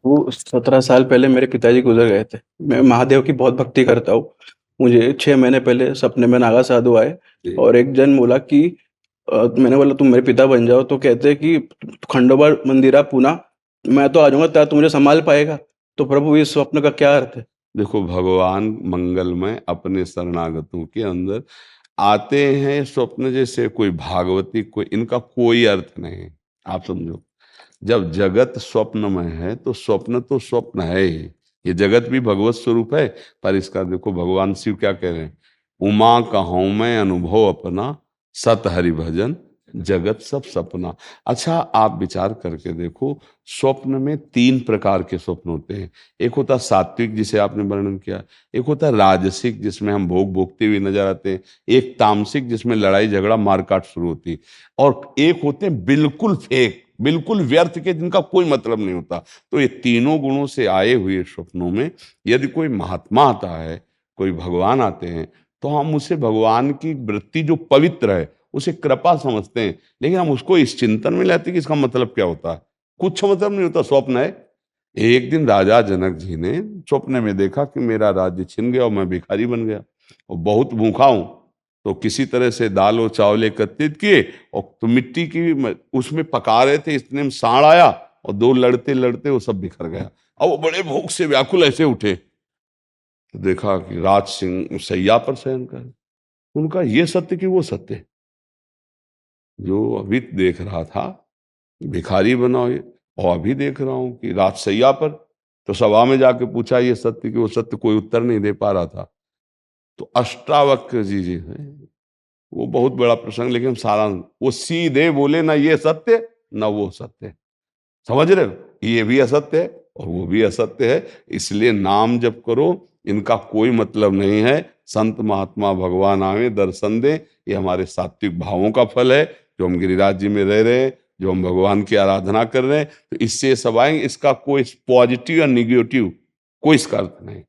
वो 17 साल पहले मेरे पिताजी गुज़र गए थे। मैं महादेव की बहुत भक्ति करता हूँ। मुझे 6 महीने पहले सपने में नागा साधु आए जी। और एक जन बोला कि मैंने बोला तुम मेरे पिता बन जाओ, तो कहते हैं कि खंडोबा मंदिरा पूना, मैं तो आ जाऊँगा, क्या तू मुझे सँभाल पाएगा? तो प्रभु इस स्वप्न का क्या अर्थ है? देखो, भगवान मंगलमय अपने शरणागतों के अंदर आते हैं स्वप्न, जैसे कोई भागवती, कोई इनका कोई अर्थ नहीं है। आप समझो, जब जगत स्वप्नमय है तो स्वप्न तो स्वप्न है ही। ये जगत भी भगवत स्वरूप है। पर इसका देखो भगवान शिव क्या कह रहे हैं, उमा कहूँ मैं अनुभव अपना, सत हरि भजन जगत सब सपना। अच्छा, आप विचार करके देखो, स्वप्न में तीन प्रकार के स्वप्न होते हैं। एक होता सात्विक, जिसे आपने वर्णन किया। एक होता राजसिक, जिसमें हम भोग भोगते हुए नजर आते हैं। एक तामसिक, जिसमें लड़ाई झगड़ा मारकाट शुरू होती है। और एक होते हैं बिल्कुल फेक, बिल्कुल व्यर्थ के, जिनका कोई मतलब नहीं होता। तो ये तीनों गुणों से आए हुए स्वप्नों में यदि कोई महात्मा आता है, कोई भगवान आते हैं, तो हम उसे भगवान की वृत्ति जो पवित्र है उसे कृपा समझते हैं। लेकिन हम उसको इस चिंतन में लेते हैं कि इसका मतलब क्या होता है। कुछ मतलब नहीं होता, स्वप्न है। एक दिन राजा जनक जी ने स्वप्न में देखा कि मेरा राज्य छिन गया और मैं भिखारी बन गया और बहुत भूखा हूं। तो किसी तरह से दाल और चावल एकत्रित किए और तो मिट्टी की उसमें पका रहे थे, इतने में सांड आया और दो लड़ते लड़ते वो सब बिखर गया। और वो बड़े भूख से व्याकुल ऐसे उठे, तो देखा कि राज सिंह सैया पर शयन कर। उनका ये सत्य कि वो सत्य जो अभी देख रहा था, भिखारी बना ये, और अभी देख रहा हूं कि राजसैया पर। तो सभा में जाके पूछा ये सत्य कि वो सत्य, कोई उत्तर नहीं दे पा रहा था। तो अष्टावक्र जी हैं, वो बहुत बड़ा प्रसंग, लेकिन सारा वो सीधे बोले, ना ये सत्य ना वो सत्य। समझ रहे हो, ये भी असत्य है और वो भी असत्य है। इसलिए नाम जप करो, इनका कोई मतलब नहीं है। संत महात्मा भगवान आवे दर्शन दे, ये हमारे सात्विक भावों का फल है, जो हम गिरिराज जी में रह रहे हैं, जो हम भगवान की आराधना कर रहे हैं। तो इससे सब आएंगे, इसका कोई पॉजिटिव या निगेटिव कोई इसका अर्थ नहीं।